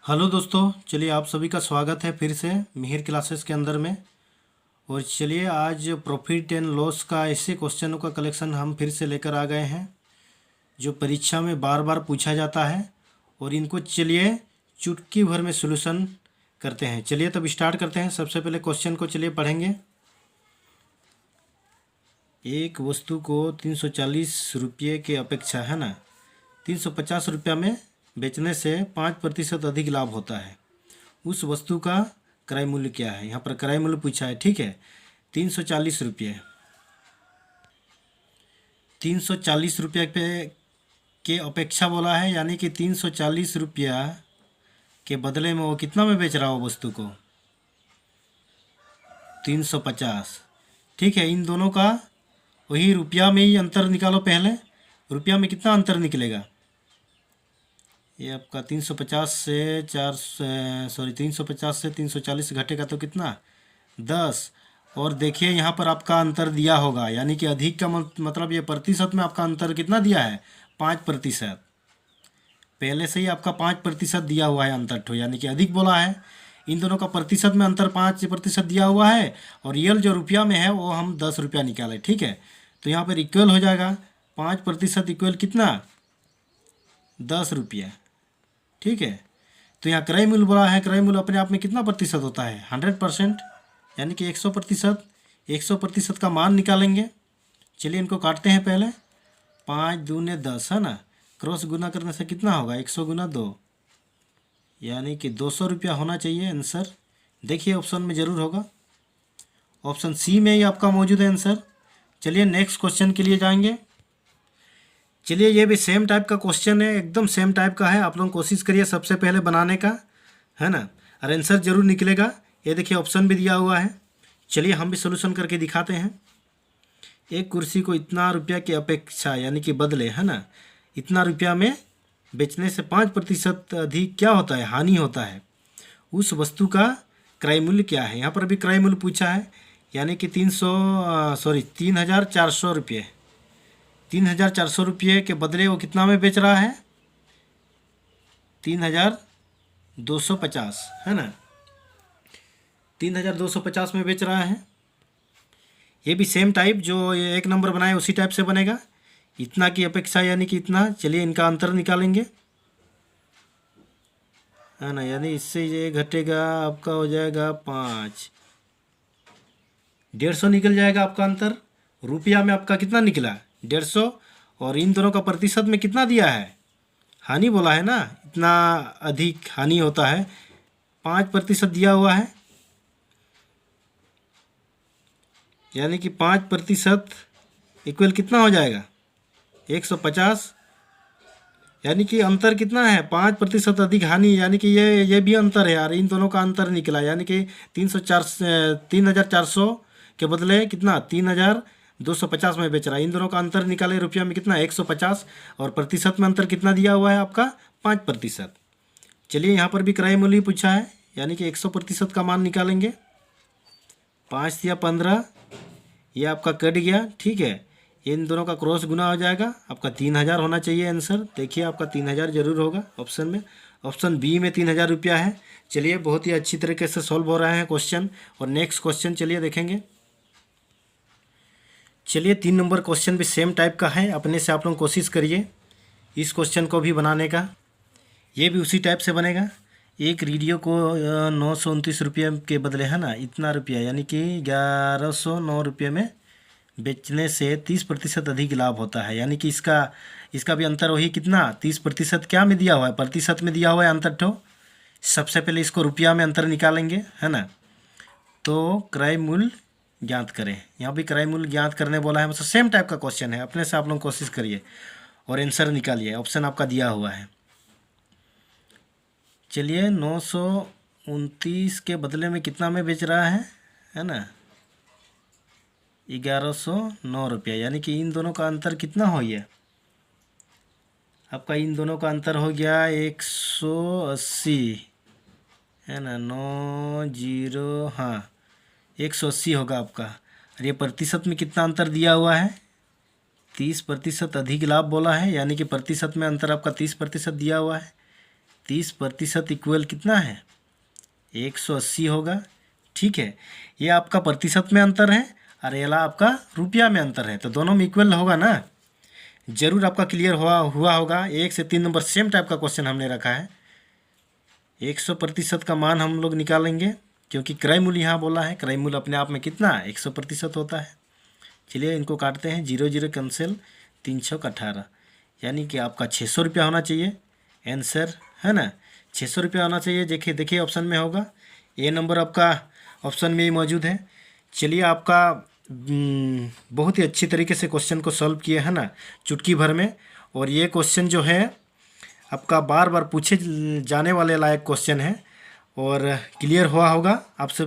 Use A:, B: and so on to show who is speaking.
A: Hello दोस्तों, चलिए आप सभी का स्वागत है फिर से मिहिर क्लासेस के अंदर में। और चलिए आज प्रॉफिट एंड लॉस का ऐसे क्वेश्चनों का कलेक्शन हम फिर से लेकर आ गए हैं जो परीक्षा में बार बार पूछा जाता है। और इनको चलिए चुटकी भर में सॉल्यूशन करते हैं। चलिए तब स्टार्ट करते हैं। सबसे पहले क्वेश्चन को चलिए पढ़ेंगे। एक वस्तु को 340 रुपये के अपेक्षा है ना 350 रुपया में बेचने से 5% अधिक लाभ होता है। उस वस्तु का क्रय मूल्य क्या है? यहाँ पर क्रय मूल्य पूछा है, ठीक है। 340 रुपये 340 रुपये पे के अपेक्षा बोला है, यानी कि 340 रुपया के बदले में वो कितना में बेच रहा हो वस्तु को? 350। ठीक है, इन दोनों का वही रुपया में ही अंतर निकालो। पहले रुपया में कितना अंतर निकलेगा? ये आपका 350 से 350 से 340 घटेगा तो कितना? 10। और देखिए यहाँ पर आपका अंतर दिया होगा, यानी कि अधिक का मतलब ये प्रतिशत में आपका अंतर कितना दिया है? 5%। पहले से ही आपका 5% दिया हुआ है अंतर ठो, यानी कि अधिक बोला है। इन दोनों का प्रतिशत में अंतर 5% दिया हुआ है, और रियल जो रुपया में है वो हम 10 रुपया निकाले, ठीक है। तो यहाँ पर इक्वल हो जाएगा 5% इक्वल कितना? 10 रुपया, ठीक है। तो यहाँ क्रय मूल्य बोला है, क्रय मूल्य अपने आप में कितना प्रतिशत होता है? 100%, यानी कि 100%। 100% का मान निकालेंगे। चलिए इनको काटते हैं पहले। 5 दूने 10 है ना, क्रॉस गुना करने से कितना होगा? 100 गुना 2, यानी कि 200 रुपया होना चाहिए आंसर। देखिए ऑप्शन में ज़रूर होगा, ऑप्शन सी में ही आपका मौजूद है आंसर। चलिए नेक्स्ट क्वेश्चन के लिए जाएंगे। चलिए ये भी सेम टाइप का क्वेश्चन है, एकदम सेम टाइप का है। आप लोग कोशिश करिए सबसे पहले बनाने का, है ना, और आंसर जरूर निकलेगा। ये देखिए ऑप्शन भी दिया हुआ है। चलिए हम भी सोल्यूशन करके दिखाते हैं। एक कुर्सी को इतना रुपया की अपेक्षा, यानी कि बदले, है ना, इतना रुपया में बेचने से 5% अधिक क्या होता है? हानि होता है। उस वस्तु का क्रय मूल्य क्या है? यहाँ पर भी क्रय मूल्य पूछा है, यानी कि 3,400 रुपये। 3,400 रुपये के बदले वो कितना में बेच रहा है? 3,250, है ना, 3,250 में बेच रहा है। ये भी सेम टाइप जो ये एक नंबर बनाए उसी टाइप से बनेगा। इतना की अपेक्षा यानी कि इतना। चलिए इनका अंतर निकालेंगे, है ना, यानी इससे ये घटेगा, आपका हो जाएगा 5। 150 निकल जाएगा आपका अंतर। रुपया में आपका कितना निकला? 150। और इन दोनों का प्रतिशत में कितना दिया है? हानि बोला है ना, इतना अधिक हानि होता है, 5% दिया हुआ है, यानी कि 5% इक्वल कितना हो जाएगा? 150। यानी कि अंतर कितना है? 5% अधिक हानि, यानी कि ये भी अंतर है यार। इन दोनों का अंतर निकला, यानी कि 3,400 के बदले कितना? 3,250 में बेच रहा है। इन दोनों का अंतर निकाले, रुपया में कितना? 150। और प्रतिशत में अंतर कितना दिया हुआ है आपका? 5%। चलिए यहाँ पर भी क्रय मूल्य पूछा है, यानी कि 100% का मान निकालेंगे। 5 या 15, ये आपका कट गया, ठीक है। इन दोनों का क्रॉस गुना हो जाएगा, आपका 3,000 होना चाहिए आंसर। देखिए आपका 3,000 जरूर होगा ऑप्शन में। ऑप्शन बी में 3,000 रुपया है। चलिए बहुत ही अच्छी तरीके से सॉल्व हो रहा है क्वेश्चन। और नेक्स्ट क्वेश्चन चलिए देखेंगे। चलिए 3 नंबर क्वेश्चन भी सेम टाइप का है। अपने से आप लोग कोशिश करिए इस क्वेश्चन को भी बनाने का। ये भी उसी टाइप से बनेगा। एक रेडियो को 929 रुपये के बदले, है ना, इतना रुपया, यानी कि 1109 रुपये में बेचने से 30% अधिक लाभ होता है। यानी कि इसका भी अंतर वही कितना? 30% क्या में दिया हुआ है? प्रतिशत में दिया हुआ है अंतर ठो। सबसे पहले इसको रुपया में अंतर निकालेंगे, है ना। तो क्रय मूल्य ज्ञात करें। यहाँ भी क्रय मूल्य ज्ञात करने बोला है, मतलब सेम टाइप का क्वेश्चन है। अपने से आप लोग कोशिश करिए और आंसर निकालिए। ऑप्शन आपका दिया हुआ है। चलिए 929 के बदले में कितना में बेच रहा है ना, 1109 रुपया, यानी कि इन दोनों का अंतर कितना हो गया आपका? इन दोनों का अंतर हो गया 180, है ना, 90, हाँ 180 होगा आपका। और ये प्रतिशत में कितना अंतर दिया हुआ है? 30% अधिक लाभ बोला है, यानी कि प्रतिशत में अंतर आपका 30% दिया हुआ है। 30% इक्वल कितना है 180 होगा। ठीक है, ये आपका प्रतिशत में अंतर है और ये आपका रुपया में अंतर है, तो दोनों में इक्वल होगा ना। जरूर आपका क्लियर हुआ होगा। 1 से 3 नंबर सेम टाइप का क्वेश्चन हमने रखा है। 100% का मान हम लोग निकालेंगे क्योंकि क्रय मूल्य यहाँ बोला है। क्रय मूल्य अपने आप में कितना 100% होता है। चलिए इनको काटते हैं, 0 0 कैंसिल, 3 6 18, यानी कि आपका 600 रुपया होना चाहिए आंसर, है ना। 600 रुपया होना चाहिए। देखिए ऑप्शन में होगा, ए नंबर आपका ऑप्शन में ही मौजूद है। चलिए आपका बहुत ही अच्छी तरीके से क्वेश्चन को सॉल्व किए, है ना, चुटकी भर में। और ये क्वेश्चन जो है आपका बार बार पूछे जाने वाले लायक क्वेश्चन है और क्लियर हुआ होगा आप सब।